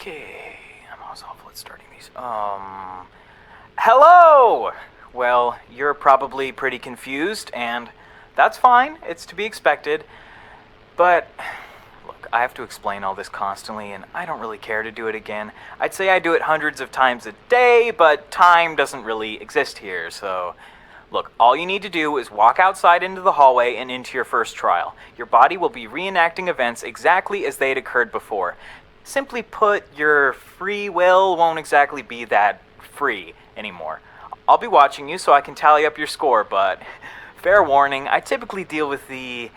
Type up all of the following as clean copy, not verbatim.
Okay, I'm always awful at starting these. Hello! Well, you're probably pretty confused, and that's fine. It's to be expected. But, look, I have to explain all this constantly, and I don't really care to do it again. I'd say I do it hundreds of times a day, but time doesn't really exist here, so... Look, all you need to do is walk outside into the hallway and into your first trial. Your body will be reenacting events exactly as they had occurred before. Simply put, your free will won't exactly be that free anymore. I'll be watching you so I can tally up your score, but fair warning, I typically deal with the,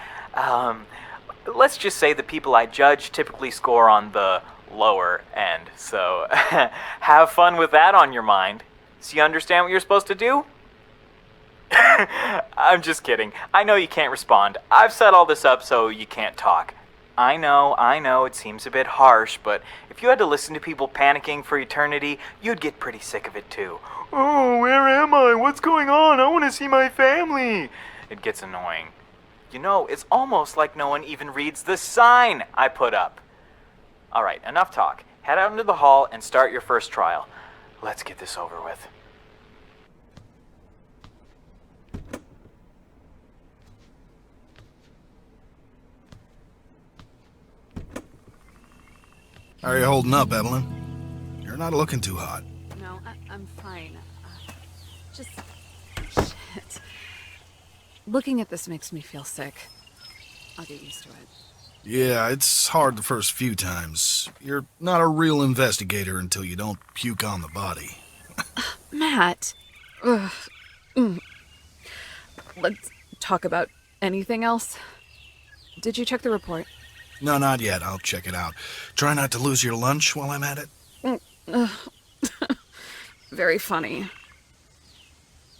let's just say the people I judge typically score on the lower end. So have fun with that on your mind. So you understand what you're supposed to do? I'm just kidding. I know you can't respond. I've set all this up so you can't talk. I know, it seems a bit harsh, but if you had to listen to people panicking for eternity, you'd get pretty sick of it too. Oh, where am I? What's going on? I want to see my family. It gets annoying. You know, it's almost like no one even reads the sign I put up. Alright, enough talk. Head out into the hall and start your first trial. Let's get this over with. How are you holding up, Evelyn? You're not looking too hot. No, I'm fine. Just... shit. Looking at this makes me feel sick. I'll get used to it. Yeah, it's hard the first few times. You're not a real investigator until you don't puke on the body. Matt. Ugh. Let's talk about anything else. Did you check the report? No, not yet. I'll check it out. Try not to lose your lunch while I'm at it. Very funny.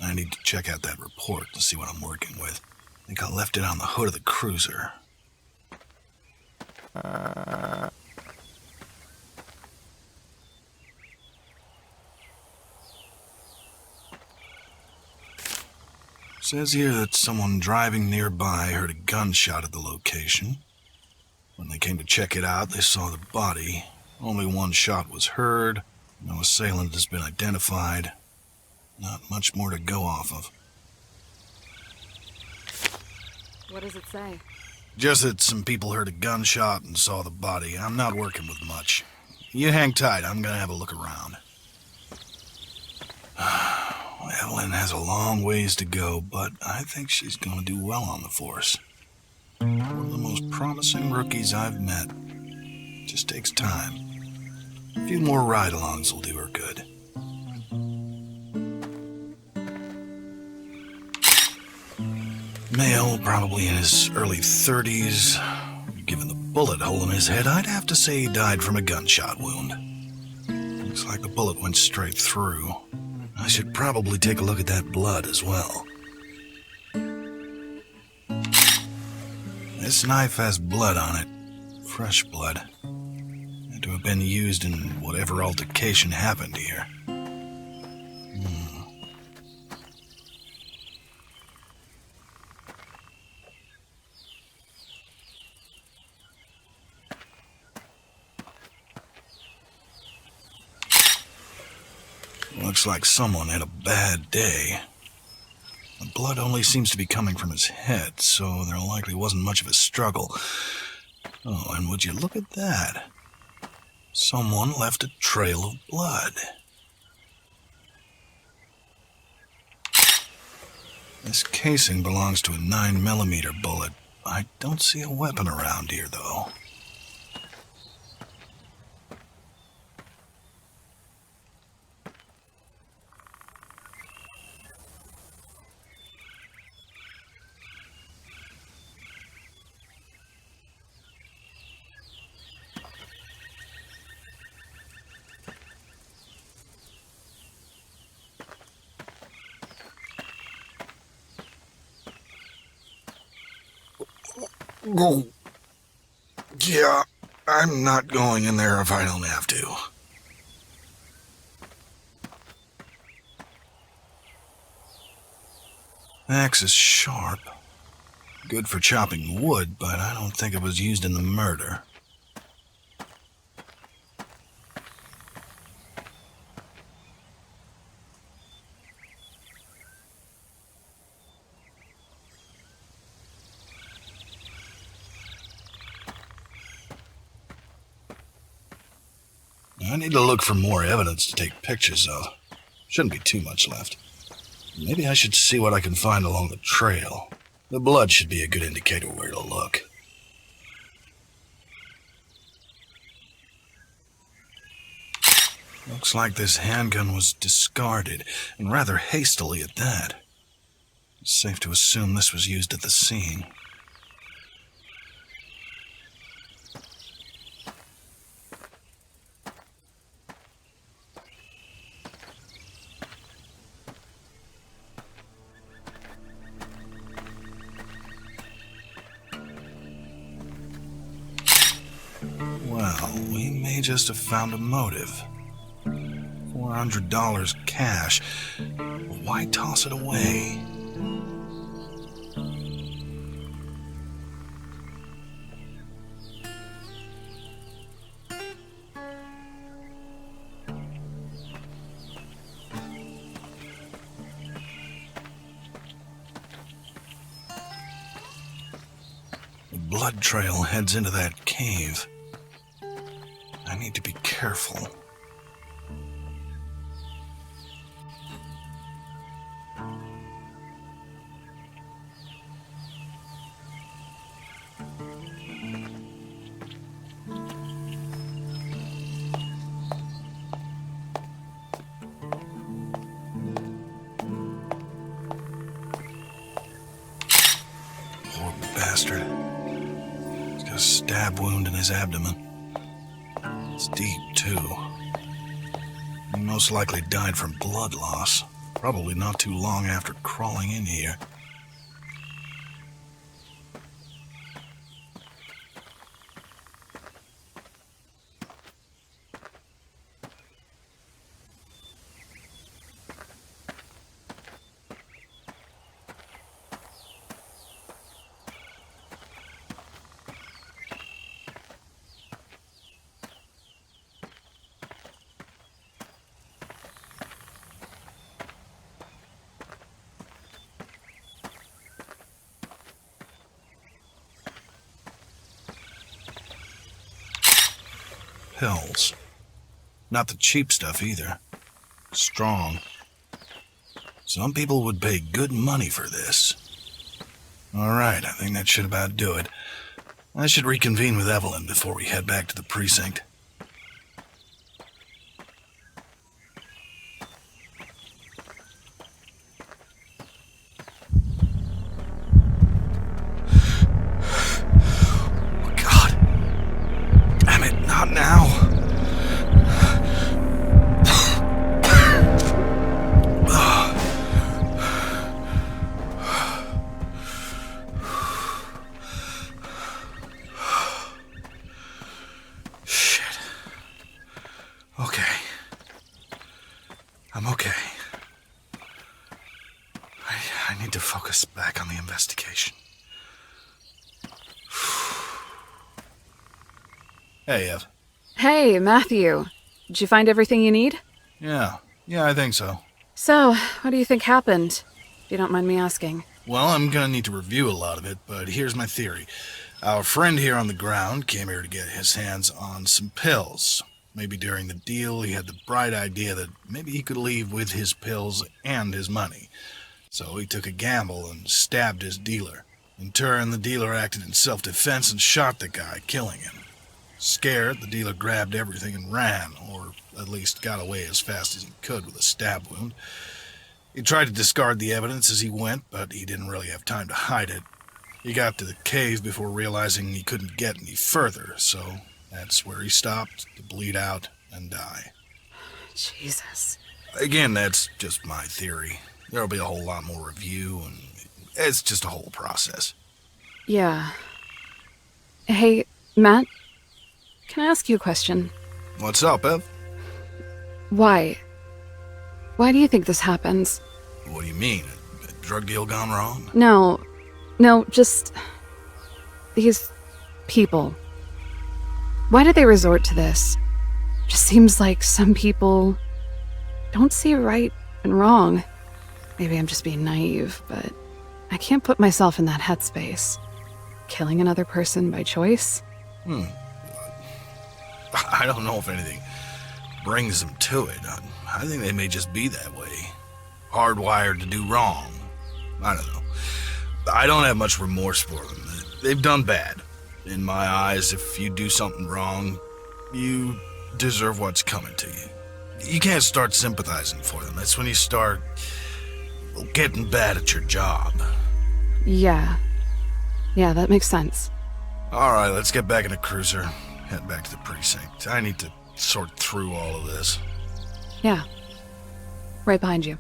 I need to check out that report to see what I'm working with. I think I left it on the hood of the cruiser. Says here that someone driving nearby heard a gunshot at the location. When they came to check it out, they saw the body. Only one shot was heard. No assailant has been identified. Not much more to go off of. What does it say? Just that some people heard a gunshot and saw the body. I'm not working with much. You hang tight, I'm gonna have a look around. Evelyn has a long ways to go, but I think she's gonna do well on the force. One of the most promising rookies I've met. Just takes time. A few more ride-alongs will do her good. Male, probably in his early 30s. Given the bullet hole in his head, I'd have to say he died from a gunshot wound. Looks like the bullet went straight through. I should probably take a look at that blood as well. This knife has blood on it. Fresh blood. Had to have been used in whatever altercation happened here. Looks like someone had a bad day. The blood only seems to be coming from his head, so there likely wasn't much of a struggle. Oh, and would you look at that? Someone left a trail of blood. This casing belongs to a 9mm bullet. I don't see a weapon around here, though. Oh, yeah, I'm not going in there if I don't have to. Axe is sharp. Good for chopping wood, but I don't think it was used in the murder. I need to look for more evidence to take pictures of. Shouldn't be too much left. Maybe I should see what I can find along the trail. The blood should be a good indicator where to look. Looks like this handgun was discarded, and rather hastily at that. It's safe to assume this was used at the scene. Well, we may just have found a motive. $400 cash. Why toss it away? The blood trail heads into that cave. I need to be careful. Poor bastard. He's got a stab wound in his abdomen. It's deep, too. He most likely died from blood loss. Probably not too long after crawling in here. Pills. Not the cheap stuff either. Strong. Some people would pay good money for this. Alright, I think that should about do it. I should reconvene with Evelyn before we head back to the precinct. I'm okay. I need to focus back on the investigation. Hey, Ev. Hey, Matthew. Did you find everything you need? Yeah, I think so. So, what do you think happened? If you don't mind me asking. Well, I'm gonna need to review a lot of it, but here's my theory. Our friend here on the ground came here to get his hands on some pills. Maybe during the deal he had the bright idea that maybe he could leave with his pills and his money. So he took a gamble and stabbed his dealer. In turn, the dealer acted in self-defense and shot the guy, killing him. Scared, the dealer grabbed everything and ran, or at least got away as fast as he could with a stab wound. He tried to discard the evidence as he went, but he didn't really have time to hide it. He got to the cave before realizing he couldn't get any further, so that's where he stopped to bleed out and die. Jesus. Again, that's just my theory. There'll be a whole lot more review, and it's just a whole process. Yeah. Hey, Matt, can I ask you a question? What's up, Ev? Why? Why do you think this happens? What do you mean? A drug deal gone wrong? No, just... these people. Why do they resort to this? Just seems like some people don't see right and wrong. Maybe I'm just being naive, but I can't put myself in that headspace. Killing another person by choice? I don't know if anything brings them to it. I think they may just be that way. Hardwired to do wrong. I don't know. I don't have much remorse for them. They've done bad. In my eyes, if you do something wrong, you deserve what's coming to you. You can't start sympathizing for them. That's when you start getting bad at your job. Yeah, that makes sense. All right, let's get back in the cruiser. Head back to the precinct. I need to sort through all of this. Yeah. Right behind you.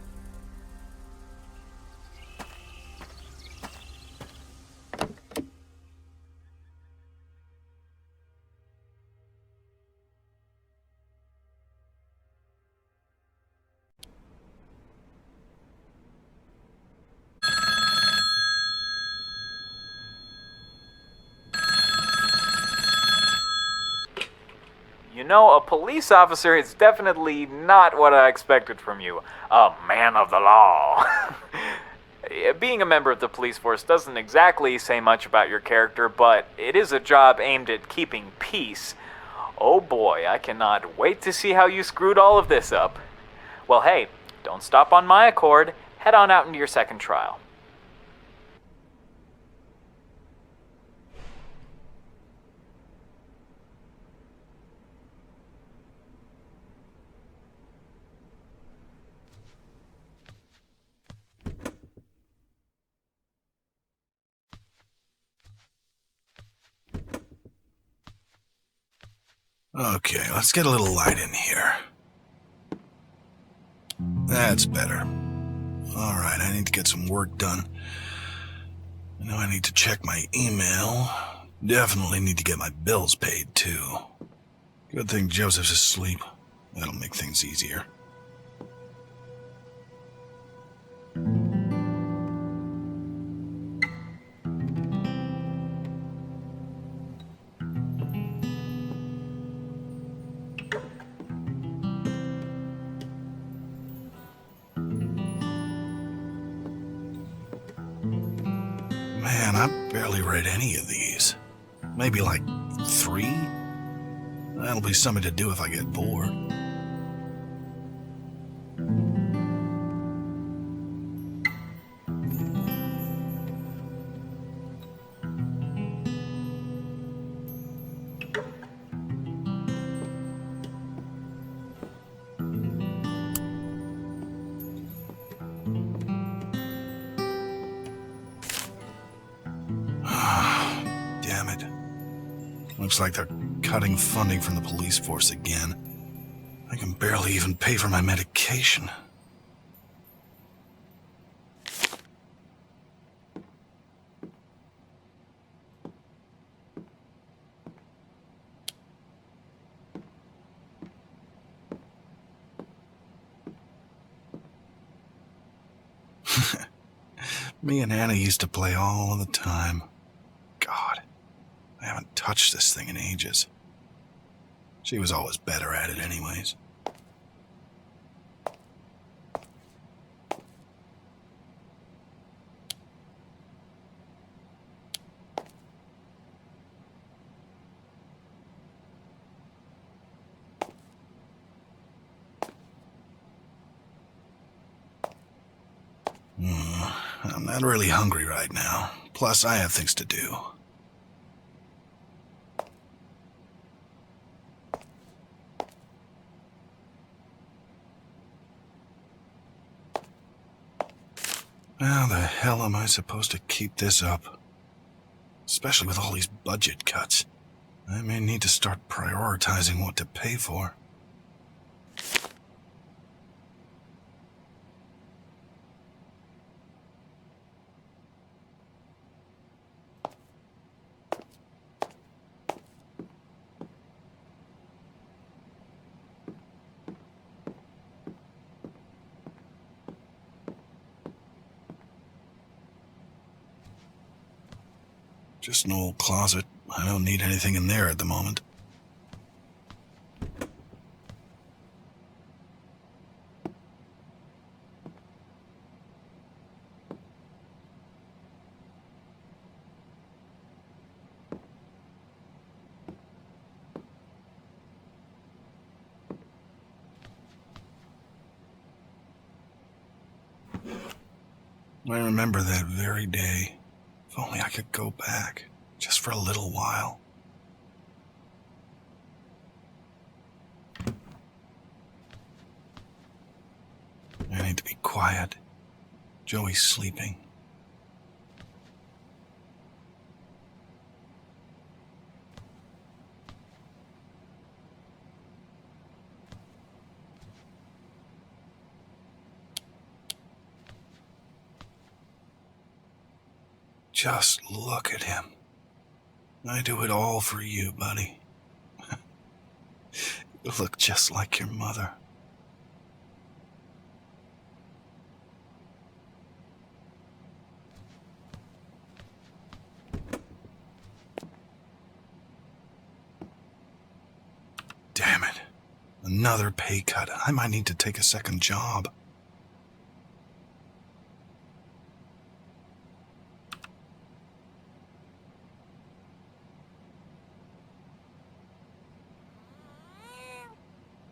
You know, a police officer is definitely not what I expected from you. A man of the law. Being a member of the police force doesn't exactly say much about your character, but it is a job aimed at keeping peace. Oh boy, I cannot wait to see how you screwed all of this up. Well, hey, don't stop on my accord. Head on out into your second trial. Okay, let's get a little light in here. That's better. Alright, I need to get some work done. I know I need to check my email. Definitely need to get my bills paid, too. Good thing Joseph's asleep. That'll make things easier. Man, I barely read any of these. Maybe like 3? That'll be something to do if I get bored. Damn it. Looks like they're cutting funding from the police force again. I can barely even pay for my medication. Me and Anna used to play all the time. God, I haven't touched this thing in ages. She was always better at it anyways. I'm not really hungry right now. Plus, I have things to do. How the hell am I supposed to keep this up? Especially with all these budget cuts. I may need to start prioritizing what to pay for. Just an old closet. I don't need anything in there at the moment. I remember that very day. If only I could go back, just for a little while. I need to be quiet. Joey's sleeping. Just look at him. I do it all for you, buddy. You look just like your mother. Damn it. Another pay cut. I might need to take a second job.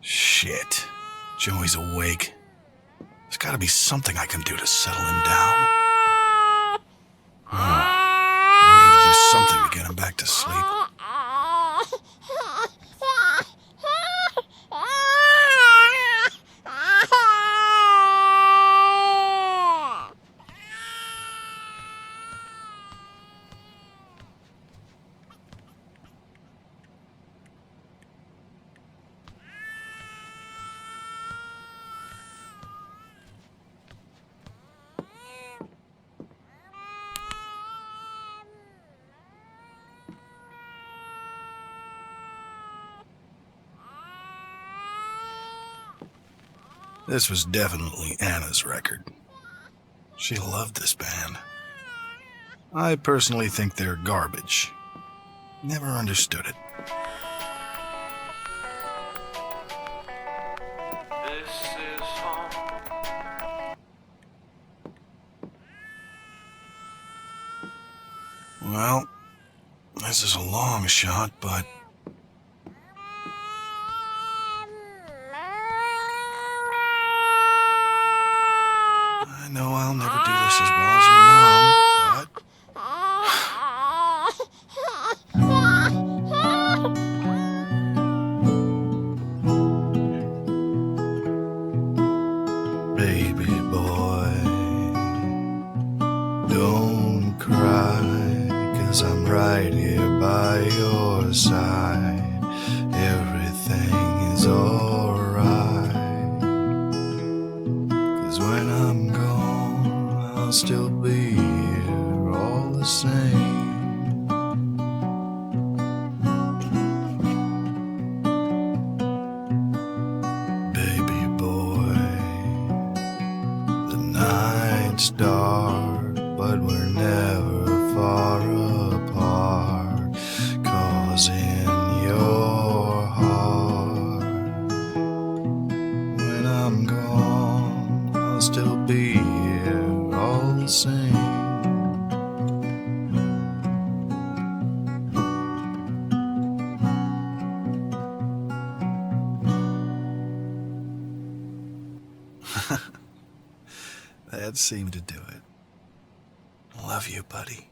Shit. Joey's awake. There's gotta be something I can do to settle him down. I need to do something to get him back to sleep. This was definitely Anna's record. She loved this band. I personally think they're garbage. Never understood it. This is home. Well, this is a long shot, but I know I'll never do this as well as your mom, but baby boy, don't cry, 'cause I'm right here by your side. Everything is alright. 'Cause when I'm gone, I'll still be here all the same. Baby boy, the night's dark, but we're never far apart. 'Cause in your heart, when I'm gone, I'll still be here all the same. That seemed to do it. love you, buddy.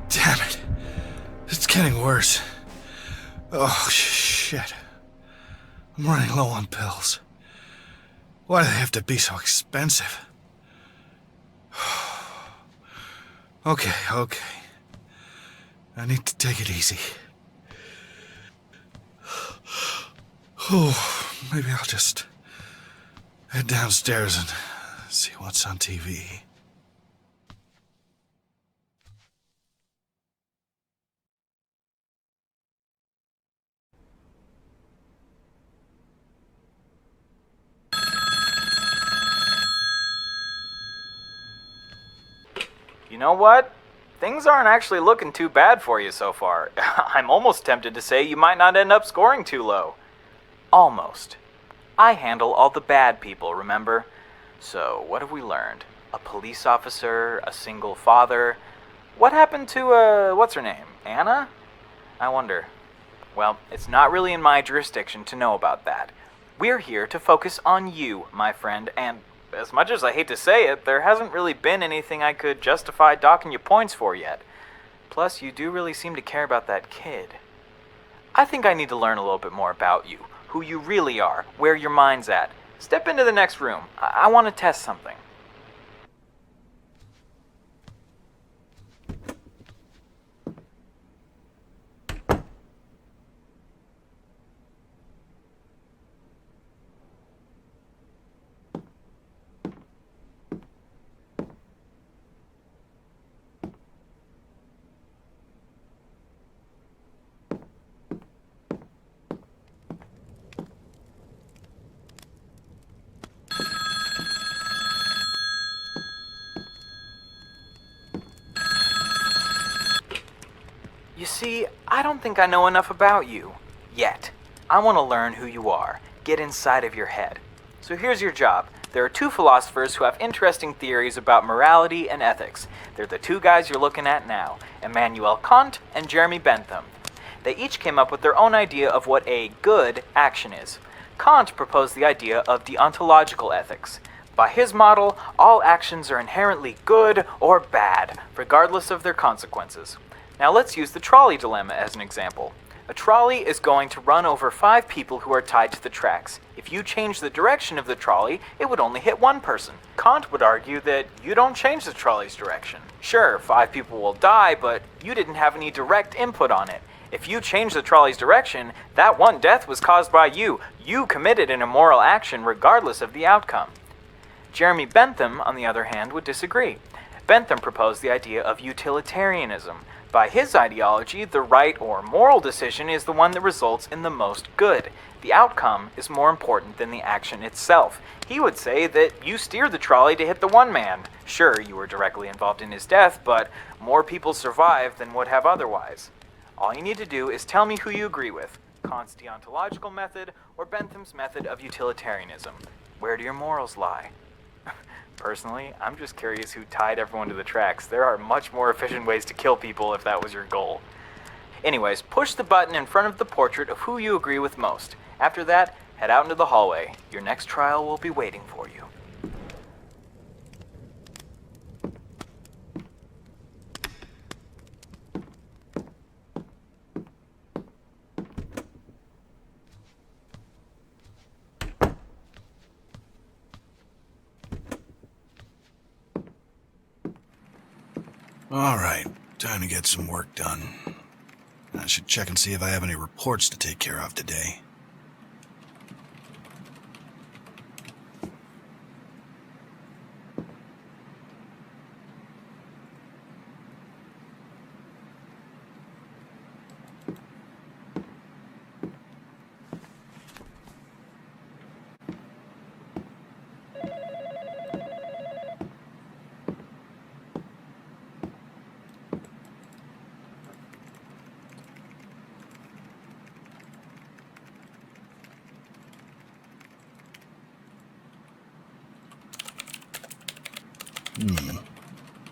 Damn it. It's getting worse. Oh, shit. I'm running low on pills. Why do they have to be so expensive? Okay. I need to take it easy. Oh, maybe I'll just head downstairs and see what's on TV. You know what? Things aren't actually looking too bad for you so far. I'm almost tempted to say you might not end up scoring too low. Almost. I handle all the bad people, remember? So, what have we learned? A police officer, a single father. What happened to, what's her name? Anna? I wonder. Well, it's not really in my jurisdiction to know about that. We're here to focus on you, my friend, and as much as I hate to say it, there hasn't really been anything I could justify docking you points for yet. Plus, you do really seem to care about that kid. I think I need to learn a little bit more about you, who you really are, where your mind's at. Step into the next room. I want to test something. You see, I don't think I know enough about you. Yet. I want to learn who you are. Get inside of your head. So here's your job. There are two philosophers who have interesting theories about morality and ethics. They're the two guys you're looking at now, Immanuel Kant and Jeremy Bentham. They each came up with their own idea of what a good action is. Kant proposed the idea of deontological ethics. By his model, all actions are inherently good or bad, regardless of their consequences. Now let's use the trolley dilemma as an example. A trolley is going to run over 5 people who are tied to the tracks. If you change the direction of the trolley, it would only hit one person. Kant would argue that you don't change the trolley's direction. Sure, 5 people will die, but you didn't have any direct input on it. If you change the trolley's direction, that one death was caused by you. You committed an immoral action regardless of the outcome. Jeremy Bentham, on the other hand, would disagree. Bentham proposed the idea of utilitarianism. By his ideology, the right or moral decision is the one that results in the most good. The outcome is more important than the action itself. He would say that you steered the trolley to hit the one man. Sure, you were directly involved in his death, but more people survived than would have otherwise. All you need to do is tell me who you agree with, Kant's deontological method or Bentham's method of utilitarianism. Where do your morals lie? Personally, I'm just curious who tied everyone to the tracks. There are much more efficient ways to kill people if that was your goal. Anyways, push the button in front of the portrait of who you agree with most. After that, head out into the hallway. Your next trial will be waiting for you. Alright, time to get some work done. I should check and see if I have any reports to take care of today.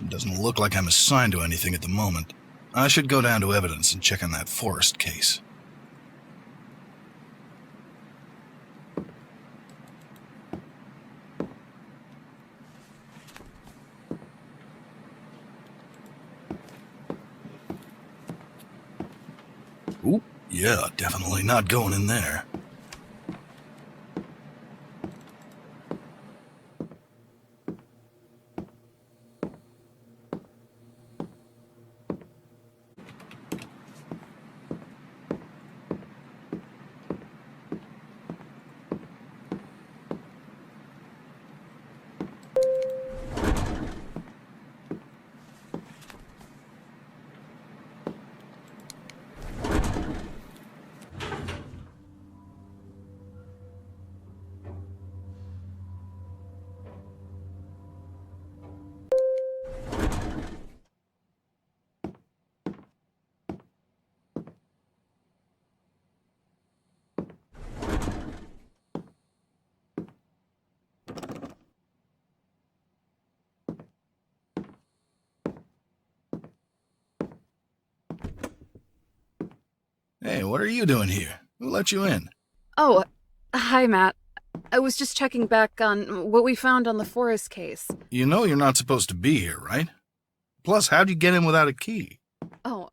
It doesn't look like I'm assigned to anything at the moment. I should go down to evidence and check on that forest case. Ooh, yeah, definitely not going in there. Hey, what are you doing here? Who let you in? Oh, hi, Matt. I was just checking back on what we found on the forest case. You know you're not supposed to be here, right? Plus, how'd you get in without a key? Oh,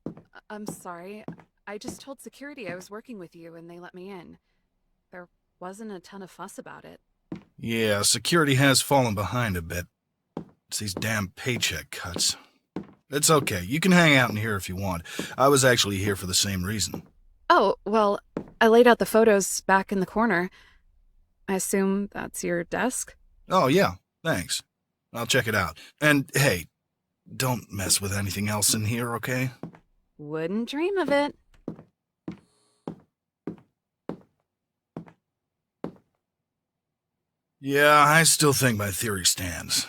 I'm sorry. I just told security I was working with you and they let me in. There wasn't a ton of fuss about it. Yeah, security has fallen behind a bit. It's these damn paycheck cuts. It's okay. You can hang out in here if you want. I was actually here for the same reason. Oh, well, I laid out the photos back in the corner. I assume that's your desk? Oh, yeah. Thanks. I'll check it out. And, hey, don't mess with anything else in here, okay? Wouldn't dream of it. Yeah, I still think my theory stands.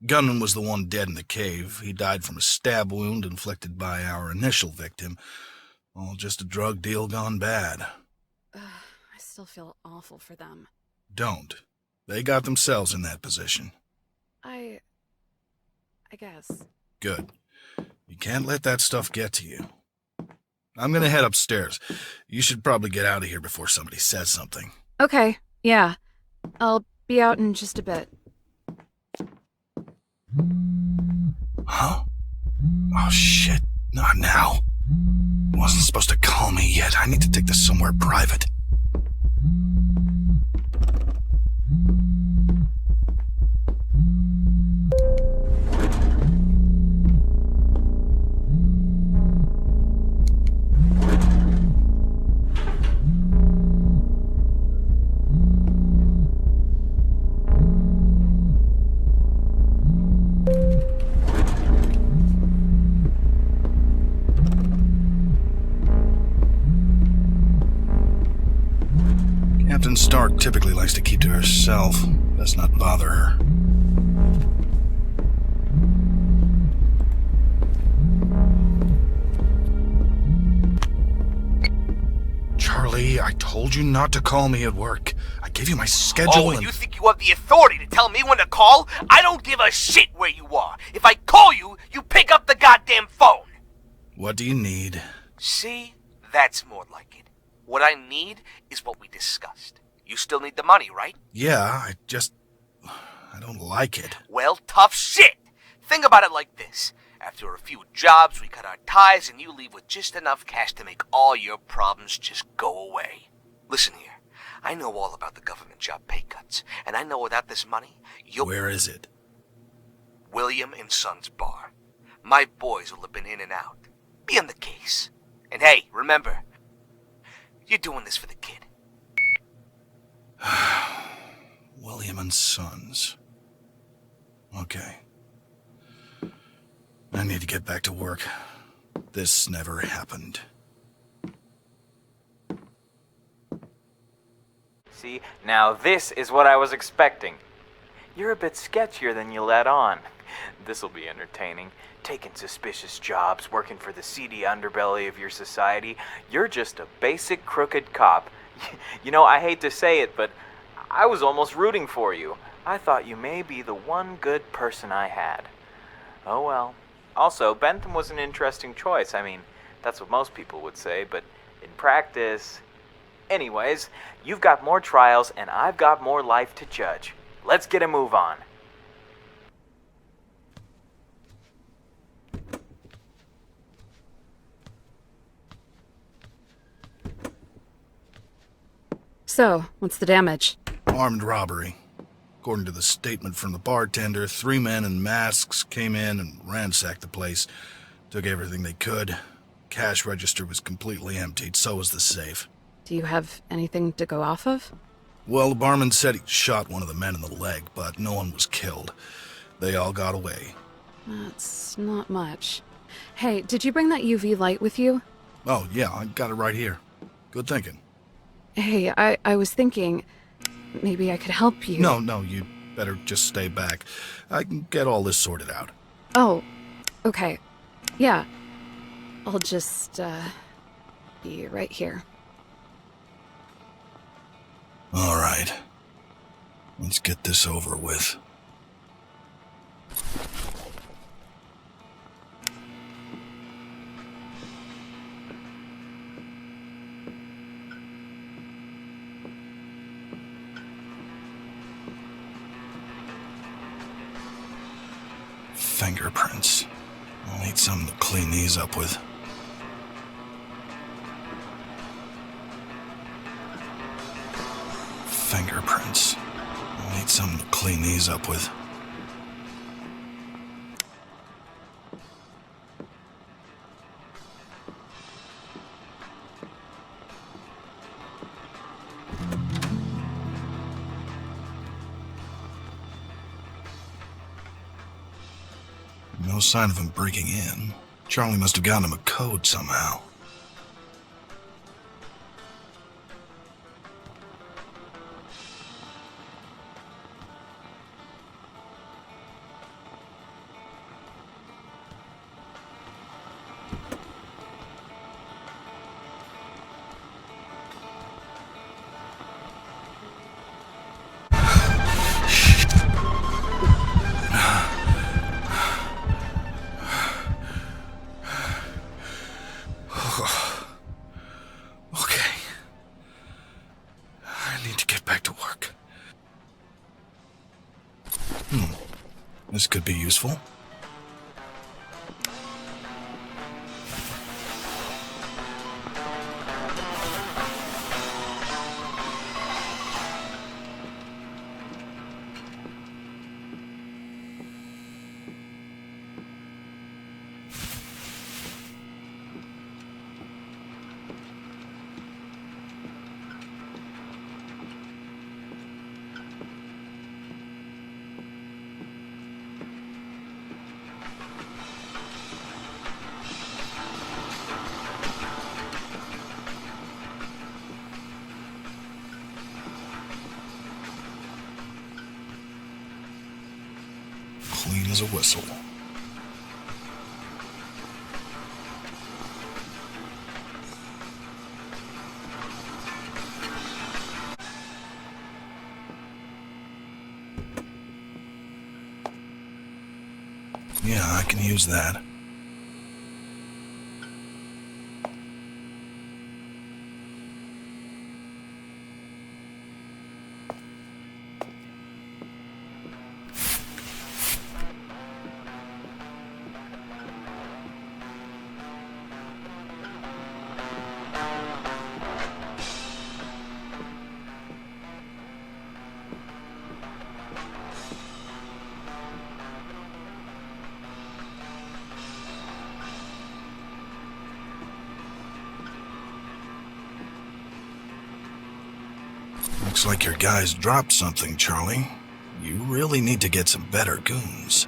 Gunman was the one dead in the cave. He died from a stab wound inflicted by our initial victim. All just a drug deal gone bad. I still feel awful for them. Don't. They got themselves in that position. I guess. Good. You can't let that stuff get to you. I'm gonna head upstairs. You should probably get out of here before somebody says something. Okay, yeah. I'll be out in just a bit. Huh? Oh, shit. Not now. Wasn't supposed to call me yet. I need to take this somewhere private. Captain Stark typically likes to keep to herself. Let's not bother her. Charlie, I told you not to call me at work. I gave you my schedule Oh, and... you think you have the authority to tell me when to call? I don't give a shit where you are. If I call you, you pick up the goddamn phone. What do you need? See? That's more like it. What I need is what we discussed. You still need the money, right? Yeah, I don't like it. Well, tough shit. Think about it like this. After a few jobs, we cut our ties and you leave with just enough cash to make all your problems just go away. Listen here. I know all about the government job pay cuts, and I know without this money, you'll... Where is it? William and Son's bar. My boys will have been in and out. Be on the case. And hey, remember, you're doing this for the kid. William and Sons. Okay. I need to get back to work. This never happened. See, now this is what I was expecting. You're a bit sketchier than you let on. This'll be entertaining. Taking suspicious jobs, working for the seedy underbelly of your society. You're just a basic crooked cop. You know, I hate to say it, but I was almost rooting for you. I thought you may be the one good person I had. Oh well. Also, Bentham was an interesting choice. I mean, that's what most people would say, but in practice. Anyways, you've got more trials and I've got more life to judge. Let's get a move on. So, what's the damage? Armed robbery. According to the statement from the bartender, 3 men in masks came in and ransacked the place. Took everything they could. Cash register was completely emptied, so was the safe. Do you have anything to go off of? Well, the barman said he shot one of the men in the leg, but no one was killed. They all got away. That's not much. Hey, did you bring that UV light with you? Oh, yeah, I got it right here. Good thinking. Hey, I was thinking maybe I could help you. No, you better just stay back. I can get all this sorted out. Oh, okay. Yeah. I'll just, be right here. All right. Let's get this over with. Fingerprints. I'll need something to clean these up with. Fingerprints. I'll need something to clean these up with. No sign of him breaking in. Charlie must have gotten him a code somehow. Okay. I need to get back to work. This could be useful. Clean as a whistle. Yeah, I can use that. Looks like your guys dropped something, Charlie. You really need to get some better goons.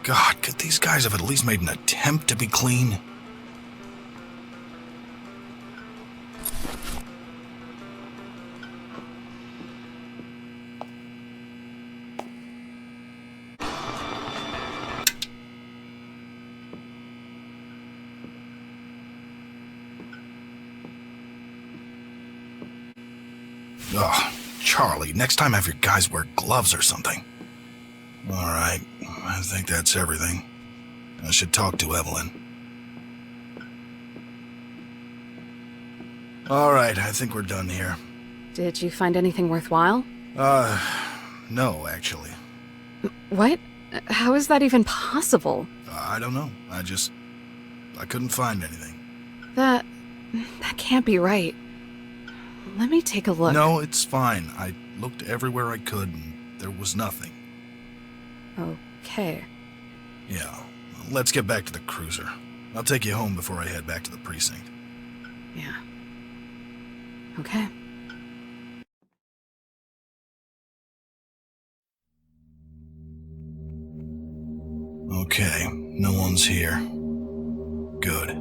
God, could these guys have at least made an attempt to be clean? Oh, Charlie, next time have your guys wear gloves or something. Alright, I think that's everything. I should talk to Evelyn. Alright, I think we're done here. Did you find anything worthwhile? No, actually. What? How is that even possible? I don't know. I couldn't find anything. That can't be right. Let me take a look. No, it's fine. I looked everywhere I could and there was nothing. Okay. Yeah, let's get back to the cruiser. I'll take you home before I head back to the precinct. Yeah. Okay. Okay, no one's here. Good.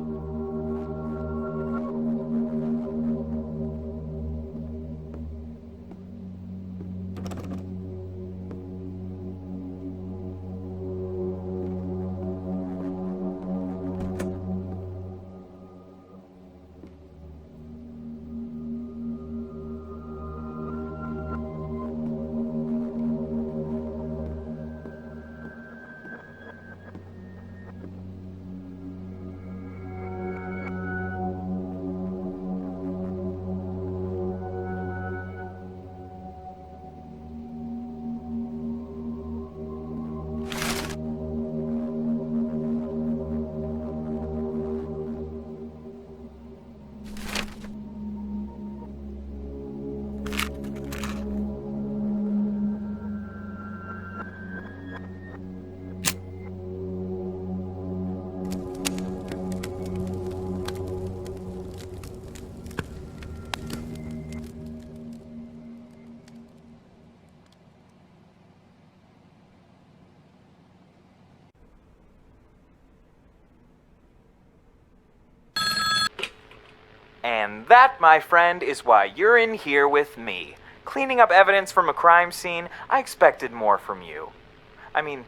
And that, my friend, is why you're in here with me. Cleaning up evidence from a crime scene, I expected more from you. I mean,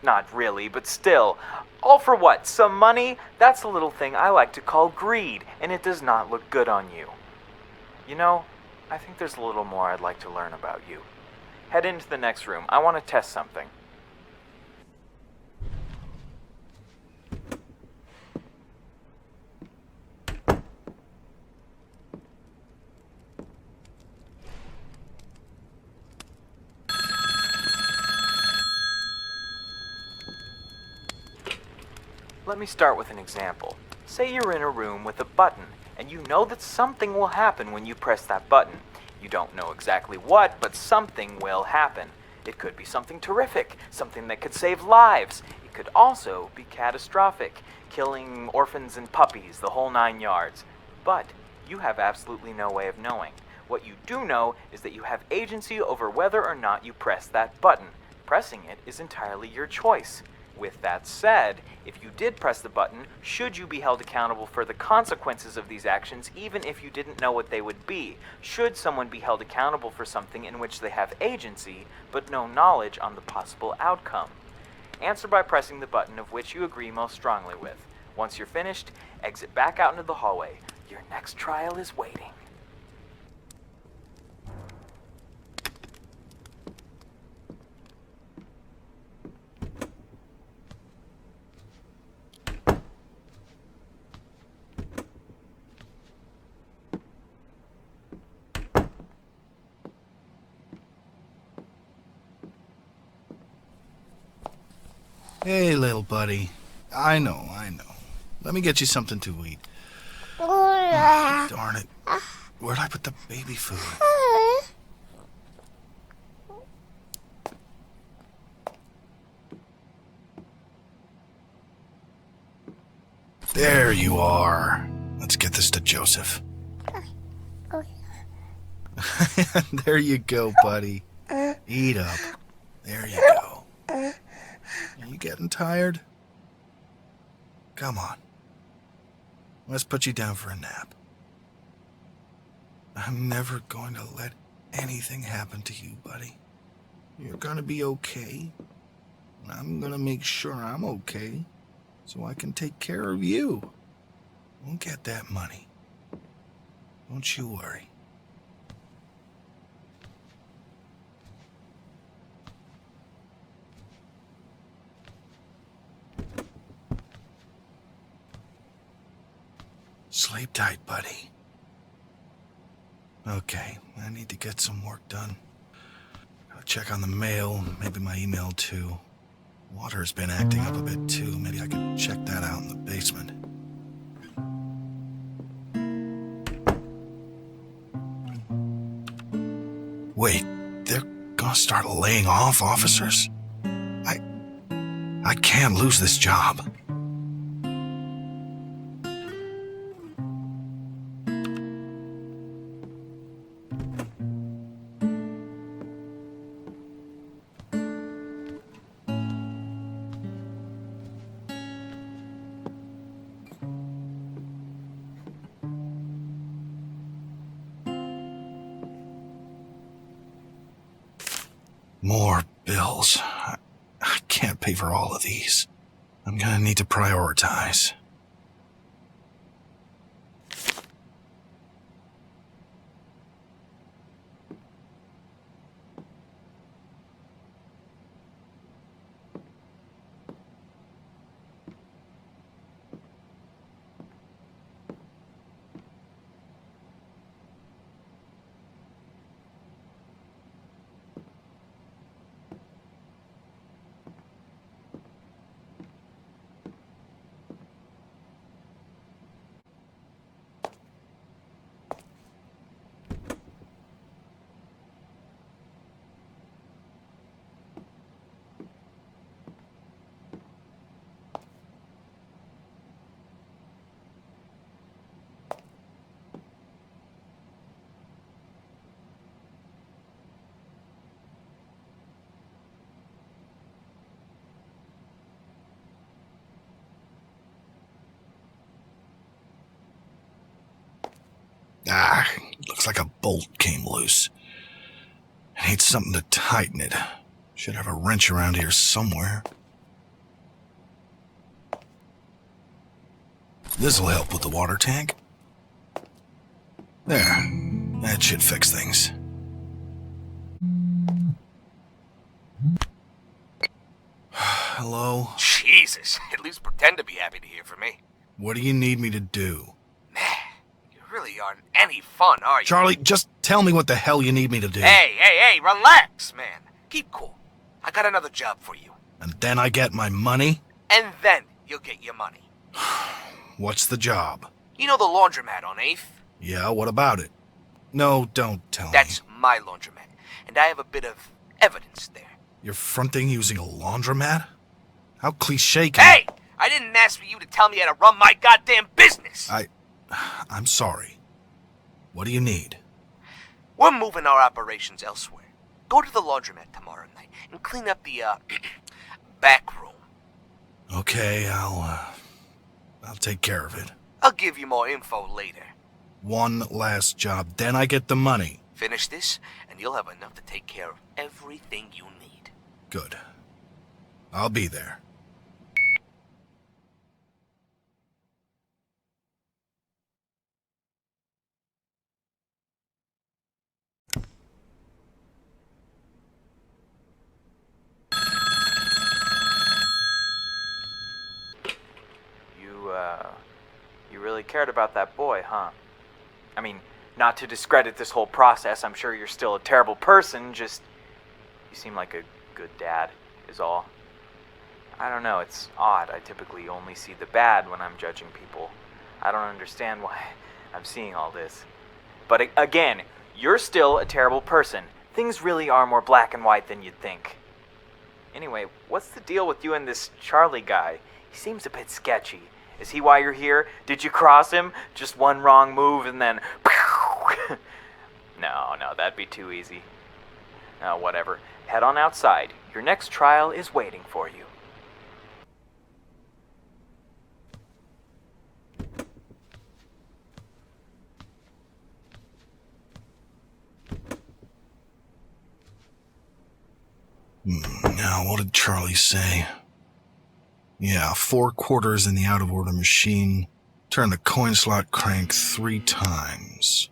not really, but still. All for what? Some money? That's a little thing I like to call greed, and it does not look good on you. You know, I think there's a little more I'd like to learn about you. Head into the next room. I want to test something. Let me start with an example. Say you're in a room with a button, and you know that something will happen when you press that button. You don't know exactly what, but something will happen. It could be something terrific, something that could save lives. It could also be catastrophic, killing orphans and puppies, the whole 9 yards. But you have absolutely no way of knowing. What you do know is that you have agency over whether or not you press that button. Pressing it is entirely your choice. With that said, if you did press the button, should you be held accountable for the consequences of these actions even if you didn't know what they would be? Should someone be held accountable for something in which they have agency, but no knowledge on the possible outcome? Answer by pressing the button of which you agree most strongly with. Once you're finished, exit back out into the hallway. Your next trial is waiting. Hey, little buddy. I know. Let me get you something to eat. Oh, darn it. Where'd I put the baby food? There you are. Let's get this to Joseph. There you go, buddy. Eat up. There you go. You getting tired? Come on. Let's put you down for a nap. I'm never going to let anything happen to you, buddy. You're gonna be okay. And I'm gonna make sure I'm okay, so I can take care of you. We'll get that money. Don't you worry. Sleep tight, buddy. Okay, I need to get some work done. Gotta check on the mail, maybe my email too. Water's been acting up a bit too. Maybe I could check that out in the basement. Wait, they're gonna start laying off officers? I can't lose this job. More bills. I can't pay for all of these. I'm gonna need to prioritize. Looks like a bolt came loose. I need something to tighten it. Should have a wrench around here somewhere. This'll help with the water tank. There. That should fix things. Hello? Jesus, at least pretend to be happy to hear from me. What do you need me to do? Man, you really aren't any fun, are you? Charlie, just tell me what the hell you need me to do. Hey, relax, man. Keep cool. I got another job for you. And then I get my money? And then you'll get your money. What's the job? You know the laundromat on 8th? Yeah, what about it? No, don't tell me. That's my laundromat, and I have a bit of evidence there. You're fronting using a laundromat? How cliche can Hey! I didn't ask for you to tell me how to run my goddamn business! I'm sorry. What do you need? We're moving our operations elsewhere. Go to the laundromat tomorrow night and clean up the, back room. Okay, I'll take care of it. I'll give you more info later. One last job, then I get the money. Finish this, and you'll have enough to take care of everything you need. Good. I'll be there. You really cared about that boy, huh? I mean, not to discredit this whole process, I'm sure you're still a terrible person, just... You seem like a good dad, is all. I don't know, it's odd. I typically only see the bad when I'm judging people. I don't understand why I'm seeing all this. But again, you're still a terrible person. Things really are more black and white than you'd think. Anyway, what's the deal with you and this Charlie guy? He seems a bit sketchy. Is he why you're here? Did you cross him? Just one wrong move and then... No, that'd be too easy. No, whatever. Head on outside. Your next trial is waiting for you. Now, what did Charlie say? Yeah, 4 quarters in the out-of-order machine. Turn the coin slot crank 3 times.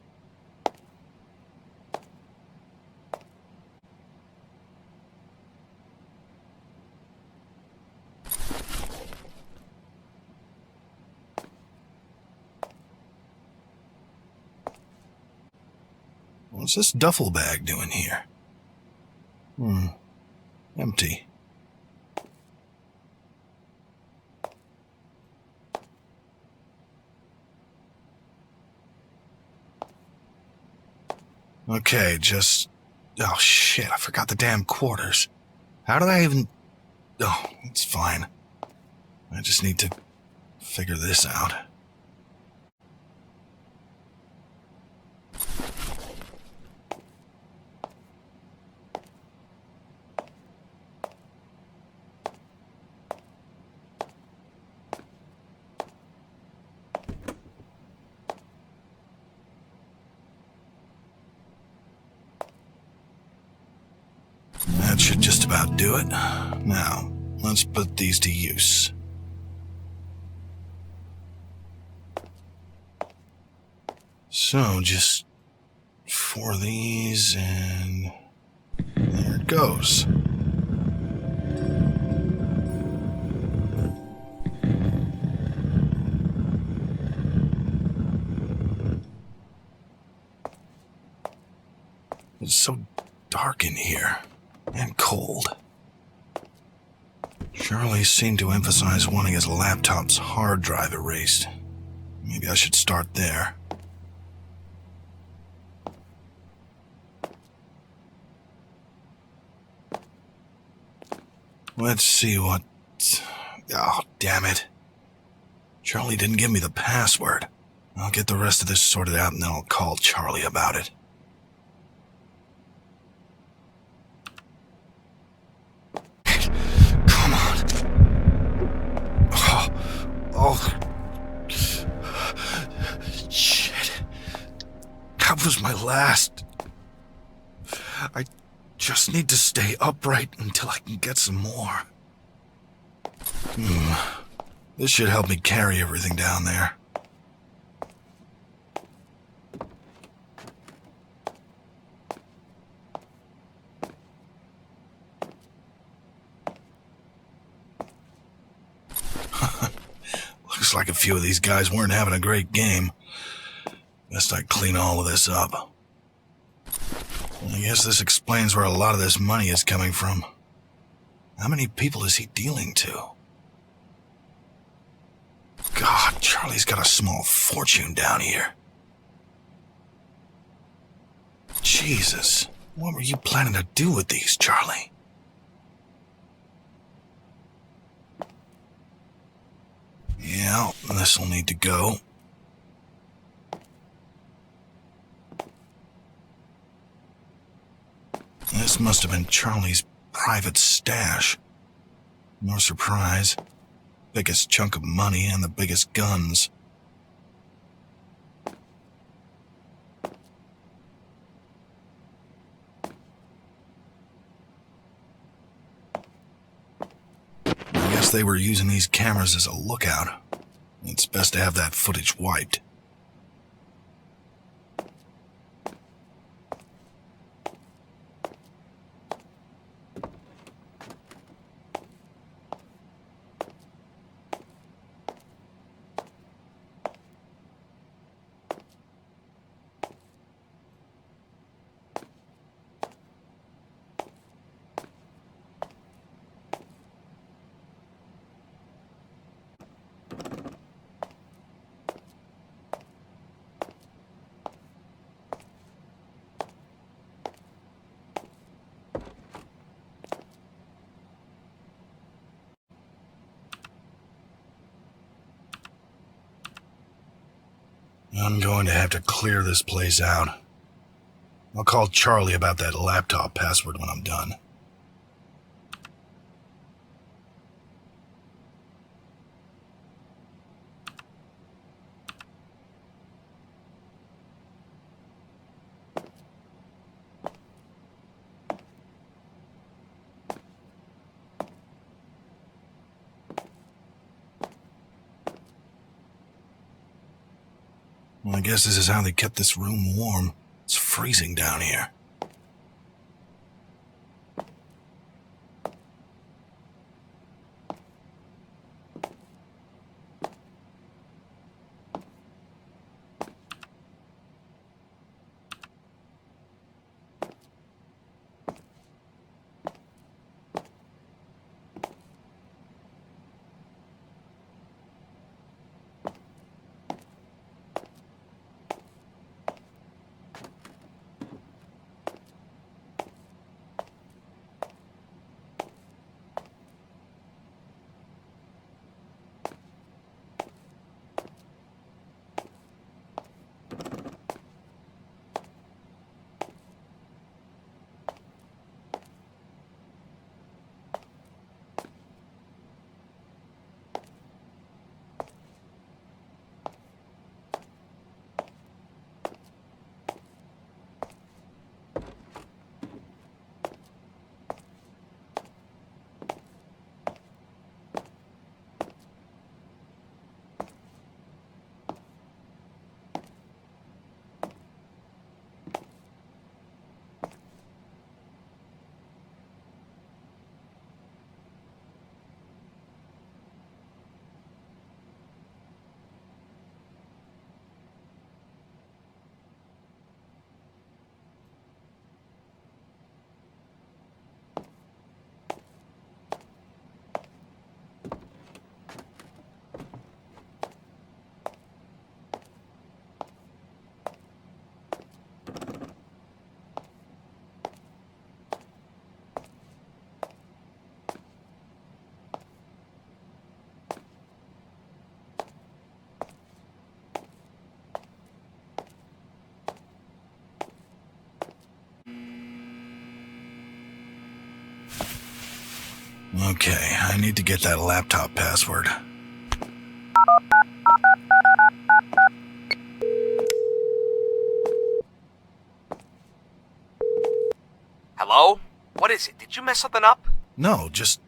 What's this duffel bag doing here? Empty. Okay, oh shit, I forgot the damn quarters. How did I even... Oh, it's fine. I just need to figure this out. That should just about do it. Now, let's put these to use. So, just 4 of these, and there it goes. It's so dark in here, and cold. Charlie seemed to emphasize wanting his laptop's hard drive erased. Maybe I should start there. Let's see what... Oh, damn it. Charlie didn't give me the password. I'll get the rest of this sorted out and then I'll call Charlie about it. Come on. Oh. Shit. That was my last. I just need to stay upright until I can get some more. This should help me carry everything down there. Looks like a few of these guys weren't having a great game. Best I clean all of this up. I guess this explains where a lot of this money is coming from. How many people is he dealing to? God, Charlie's got a small fortune down here. Jesus, what were you planning to do with these, Charlie? Yeah, this'll need to go. This must have been Charlie's private stash. No surprise. Biggest chunk of money and the biggest guns. I guess they were using these cameras as a lookout. It's best to have that footage wiped. I'm going to have to clear this place out. I'll call Charlie about that laptop password when I'm done. Well, I guess this is how they kept this room warm. It's freezing down here. Okay, I need to get that laptop password. Hello? What is it? Did you mess something up? No, just...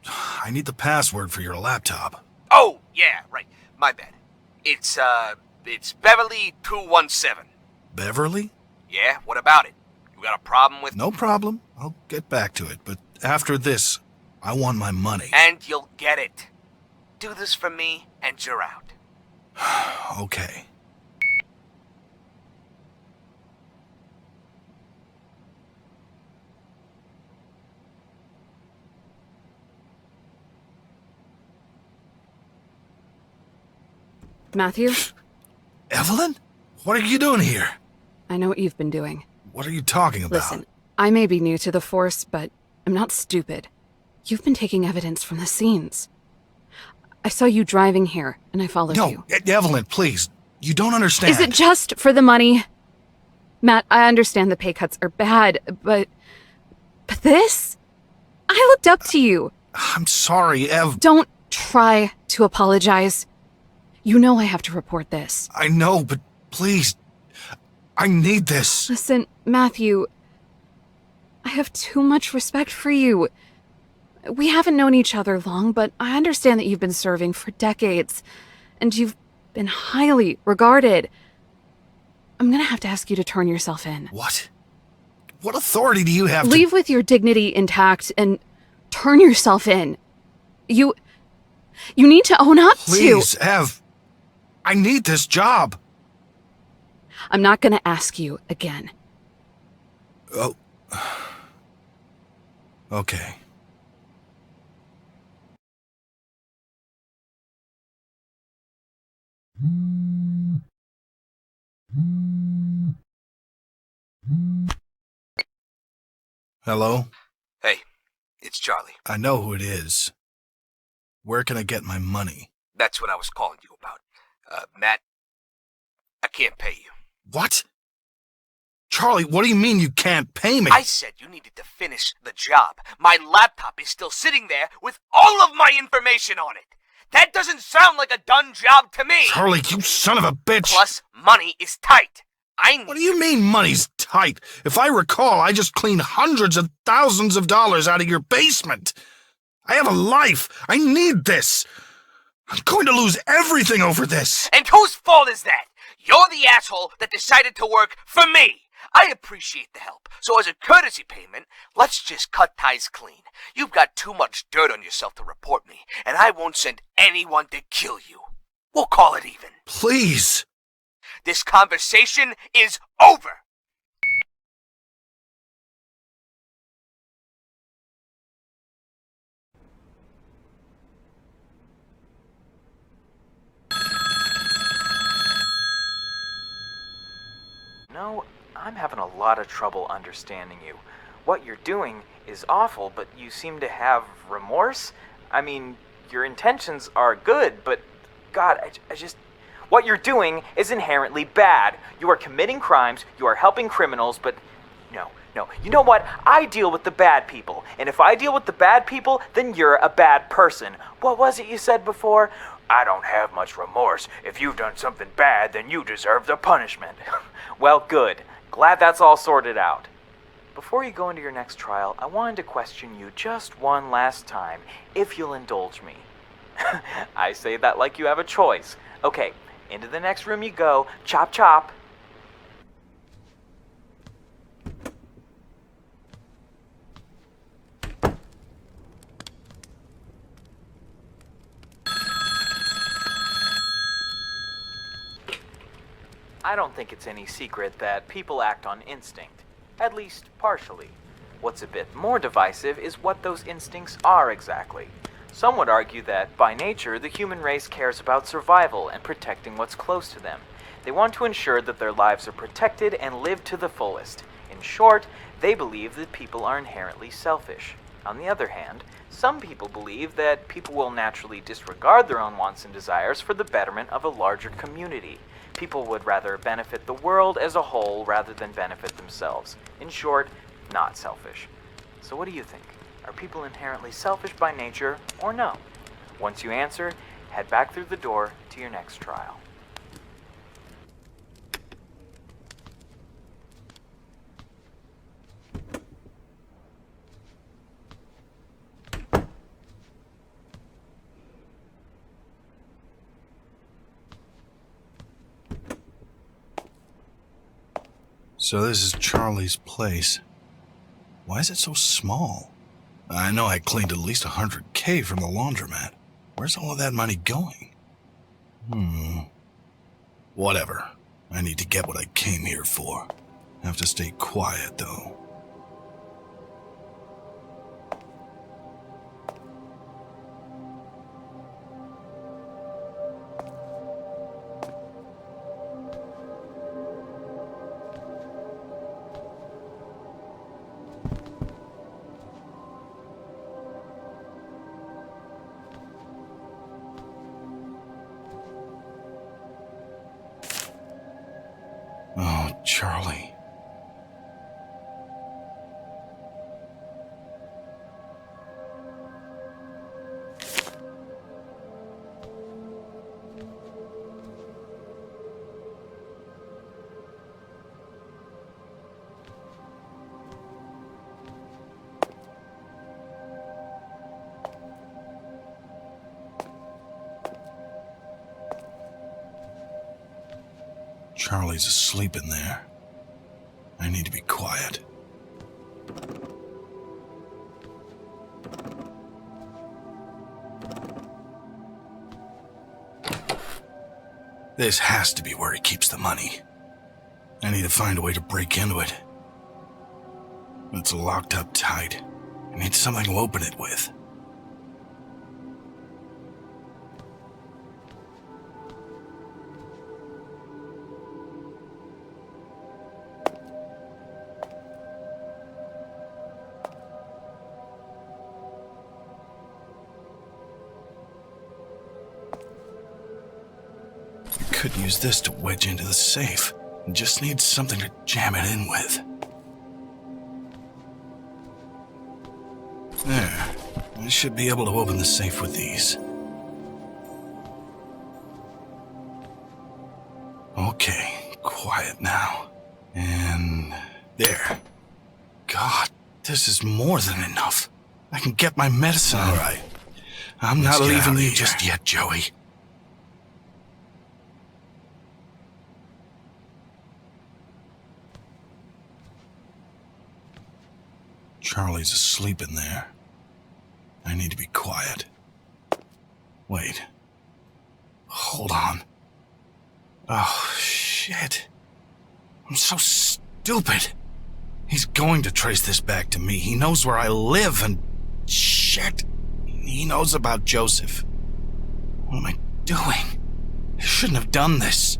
I need the password for your laptop. Oh, yeah, right. My bad. It's Beverly 217. Beverly? Yeah, what about it? You got a problem with... No problem. I'll get back to it, but after this, I want my money. And you'll get it. Do this for me, and you're out. Okay. Matthew, Evelyn? What are you doing here? I know what you've been doing. What are you talking about? Listen, I may be new to the Force, but I'm not stupid. You've been taking evidence from the scenes. I saw you driving here, and I followed you. No, Evelyn, please. You don't understand. Is it just for the money? Matt, I understand the pay cuts are bad, but this? I looked up to you. I'm sorry, Ev. Don't try to apologize. You know I have to report this. I know, but please. I need this. Listen, Matthew, I have too much respect for you. We haven't known each other long, but I understand that you've been serving for decades, and you've been highly regarded. I'm gonna have to ask you to turn yourself in. What? What authority do you have to... Leave with your dignity intact and turn yourself in. You need to own up to... Please, Ev. I need this job. I'm not gonna ask you again. Oh. Okay. Hello? Hey, it's Charlie. I know who it is. Where can I get my money? That's what I was calling you about. Matt, I can't pay you. What? Charlie, what do you mean you can't pay me? I said you needed to finish the job. My laptop is still sitting there with all of my information on it. That doesn't sound like a done job to me. Charlie, you son of a bitch! Plus, money is tight. What do you mean money's tight? If I recall, I just cleaned hundreds of thousands of dollars out of your basement. I have a life. I need this. I'm going to lose everything over this. And whose fault is that? You're the asshole that decided to work for me. I appreciate the help, so as a courtesy payment, let's just cut ties clean. You've got too much dirt on yourself to report me, and I won't send anyone to kill you. We'll call it even. Please! This conversation is over! No, I'm having a lot of trouble understanding you. What you're doing is awful, but you seem to have remorse? I mean, your intentions are good, but God, I just... What you're doing is inherently bad. You are committing crimes, you are helping criminals, but no. You know what? I deal with the bad people, and if I deal with the bad people, then you're a bad person. What was it you said before? I don't have much remorse. If you've done something bad, then you deserve the punishment. Well, good. Glad that's all sorted out. Before you go into your next trial, I wanted to question you just one last time, if you'll indulge me. I say that like you have a choice. Okay, into the next room you go. Chop chop. I don't think it's any secret that people act on instinct, at least partially. What's a bit more divisive is what those instincts are exactly. Some would argue that, by nature, the human race cares about survival and protecting what's close to them. They want to ensure that their lives are protected and lived to the fullest. In short, they believe that people are inherently selfish. On the other hand, some people believe that people will naturally disregard their own wants and desires for the betterment of a larger community. People would rather benefit the world as a whole rather than benefit themselves. In short, not selfish. So what do you think? Are people inherently selfish by nature or no? Once you answer, head back through the door to your next trial. So this is Charlie's place. Why is it so small? I know I cleaned at least $100K from the laundromat. Where's all of that money going? Whatever. I need to get what I came here for. Have to stay quiet, though. Oh, Charlie. Charlie's asleep in there. I need to be quiet. This has to be where he keeps the money. I need to find a way to break into it. It's locked up tight. I need something to open it with. Could use this to wedge into the safe. Just need something to jam it in with. There. I should be able to open the safe with these. Okay, quiet now. And there. God, this is more than enough. I can get my medicine. All right. I'm not leaving you just yet, Joey. Charlie's asleep in there. I need to be quiet. Wait. Hold on. Oh, shit. I'm so stupid. He's going to trace this back to me. He knows where I live and... shit. He knows about Joseph. What am I doing? I shouldn't have done this.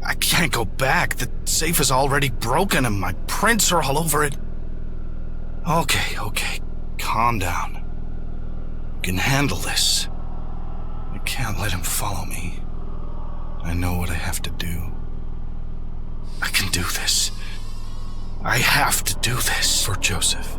I can't go back. The safe is already broken and my prints are all over it. Okay. Calm down. I can handle this. I can't let him follow me. I know what I have to do. I can do this. I have to do this for Joseph.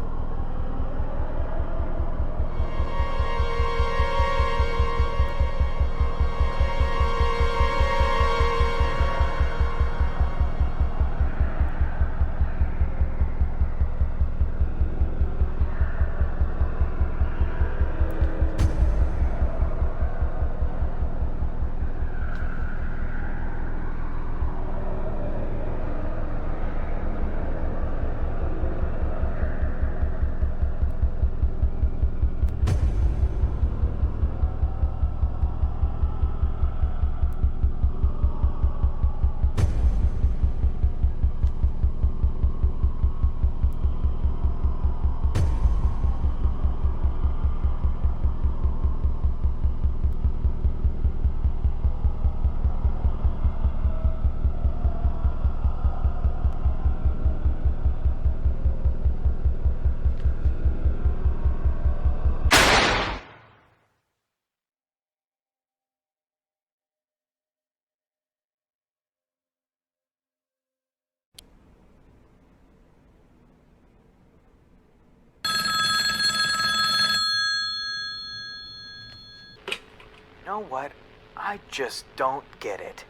You know what? I just don't get it.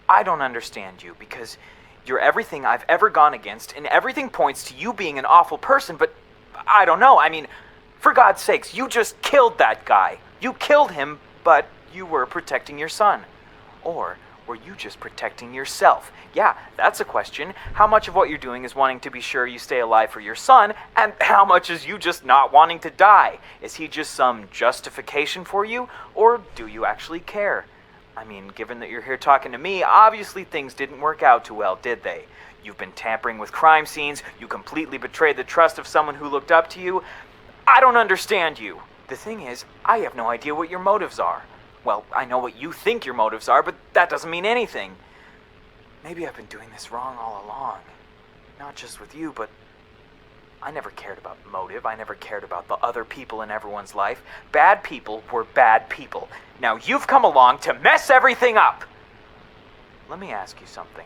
I don't understand you because you're everything I've ever gone against and everything points to you being an awful person, but I don't know. I mean, for God's sakes, you just killed that guy. You killed him, but you were protecting your son. Or were you just protecting yourself? Yeah, that's a question. How much of what you're doing is wanting to be sure you stay alive for your son, and how much is you just not wanting to die? Is he just some justification for you, or do you actually care? I mean, given that you're here talking to me, obviously things didn't work out too well, did they? You've been tampering with crime scenes, you completely betrayed the trust of someone who looked up to you. I don't understand you. The thing is, I have no idea what your motives are. Well, I know what you think your motives are, but that doesn't mean anything. Maybe I've been doing this wrong all along. Not just with you, but I never cared about motive. I never cared about the other people in everyone's life. Bad people were bad people. Now you've come along to mess everything up. Let me ask you something.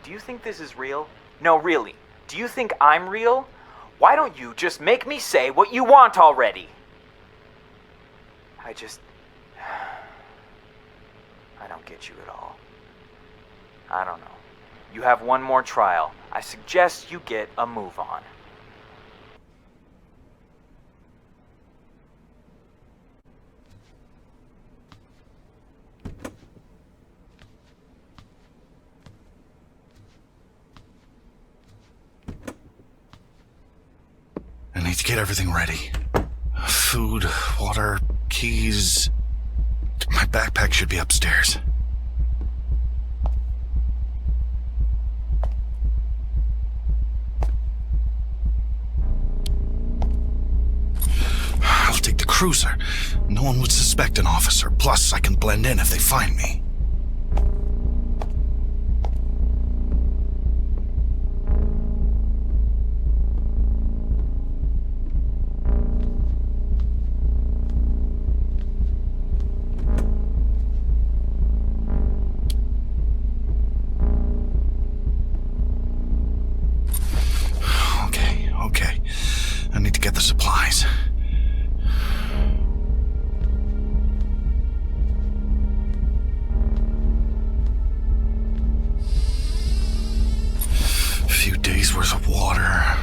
Do you think this is real? No, really. Do you think I'm real? Why don't you just make me say what you want already? I don't get you at all. I don't know. You have one more trial. I suggest you get a move on. I need to get everything ready. Food, water, keys. My backpack should be upstairs. I'll take the cruiser. No one would suspect an officer. Plus, I can blend in if they find me. Okay. I need to get the supplies. A few days worth of water.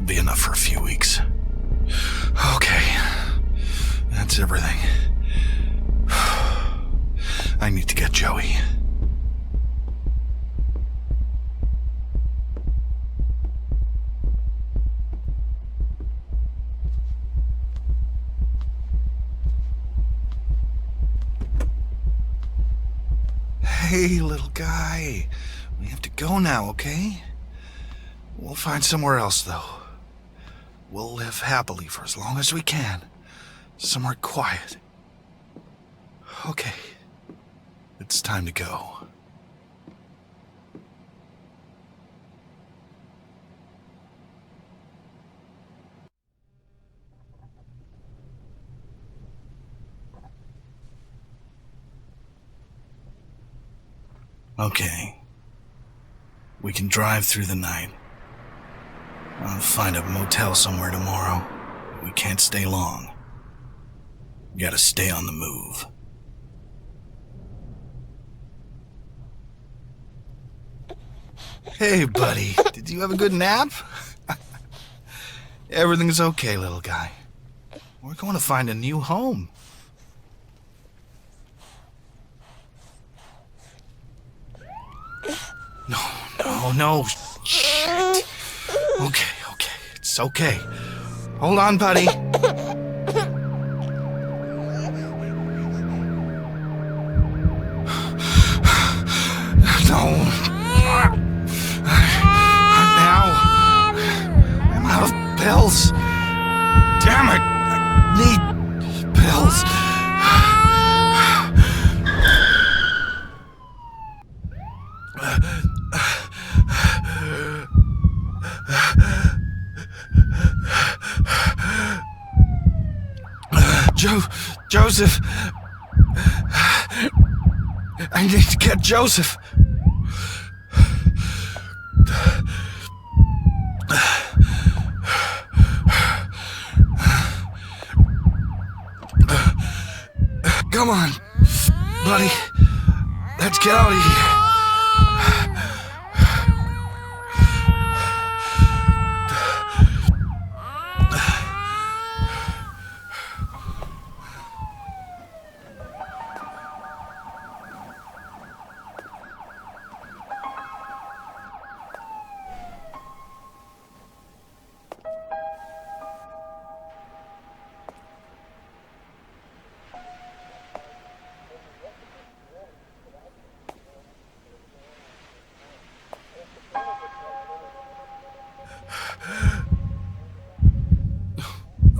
be enough for a few weeks. Okay. That's everything. I need to get Joey. Hey, little guy. We have to go now, okay? We'll find somewhere else, though. We'll live happily for as long as we can. Somewhere quiet. Okay. It's time to go. Okay. We can drive through the night. I'll find a motel somewhere tomorrow. We can't stay long. We gotta stay on the move. Hey, buddy. Did you have a good nap? Everything's okay, little guy. We're going to find a new home. No. Shit. Okay. It's okay. Hold on, buddy. No. Now. I'm out of pills. Damn it. I need pills. Joseph. I need to get Joseph. Come on, buddy. Let's get out of here.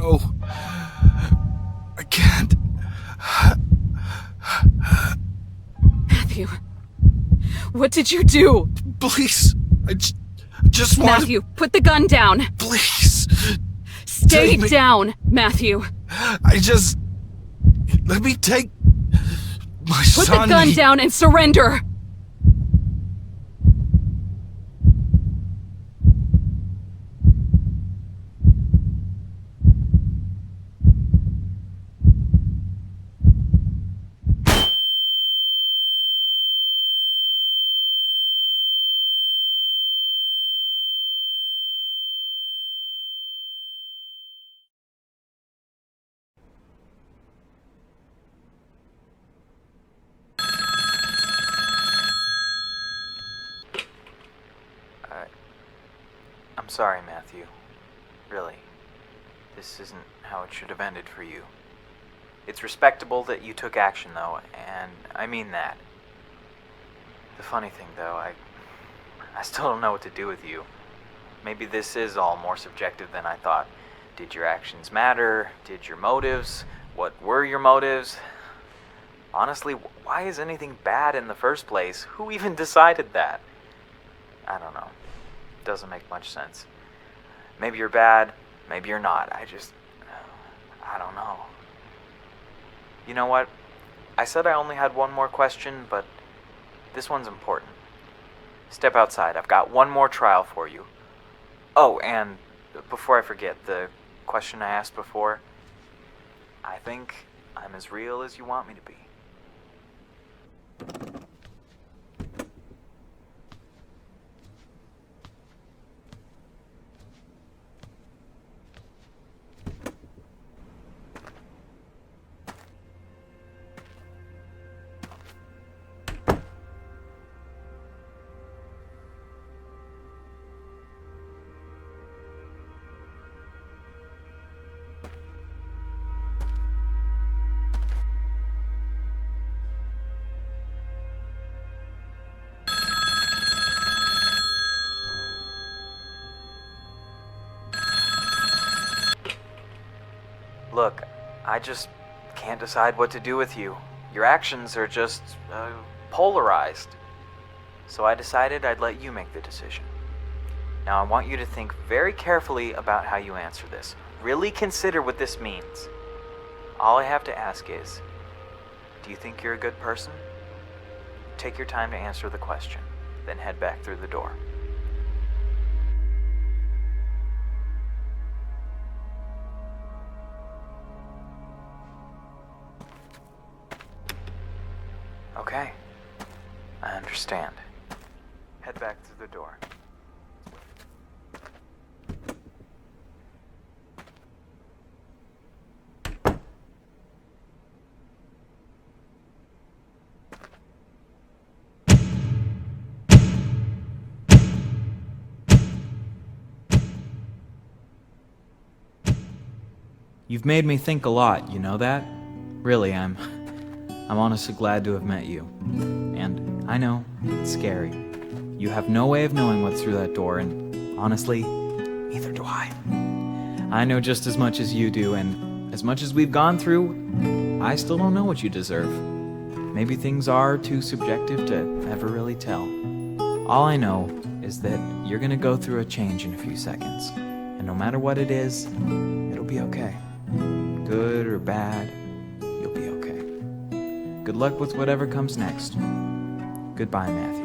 Oh, I can't. Matthew, what did you do? Please, I just want Matthew, put the gun down. Please. Stay Take me. down, Matthew. Let me take my Put son. the gun down and surrender. I'm sorry, Matthew. Really. This isn't how it should have ended for you. It's respectable that you took action, though, and I mean that. The funny thing, though, I still don't know what to do with you. Maybe this is all more subjective than I thought. Did your actions matter? Did your motives? What were your motives? Honestly, why is anything bad in the first place? Who even decided that? I don't know. Doesn't make much sense. Maybe you're bad, maybe you're not. I don't know. You know what? I said I only had one more question, but this one's important. Step outside. I've got one more trial for you. Oh, and before I forget, the question I asked before, I think I'm as real as you want me to be. Look, I just can't decide what to do with you. Your actions are just polarized. So I decided I'd let you make the decision. Now I want you to think very carefully about how you answer this. Really consider what this means. All I have to ask is, do you think you're a good person? Take your time to answer the question, then head back through the door. Okay, I understand. Head back through the door. You've made me think a lot, you know that? Really, I'm honestly glad to have met you. And I know, it's scary. You have no way of knowing what's through that door, and honestly, neither do I. I know just as much as you do, and as much as we've gone through, I still don't know what you deserve. Maybe things are too subjective to ever really tell. All I know is that you're gonna go through a change in a few seconds, and no matter what it is, it'll be okay. Good or bad, you'll be okay. Good luck with whatever comes next. Goodbye, Matthew.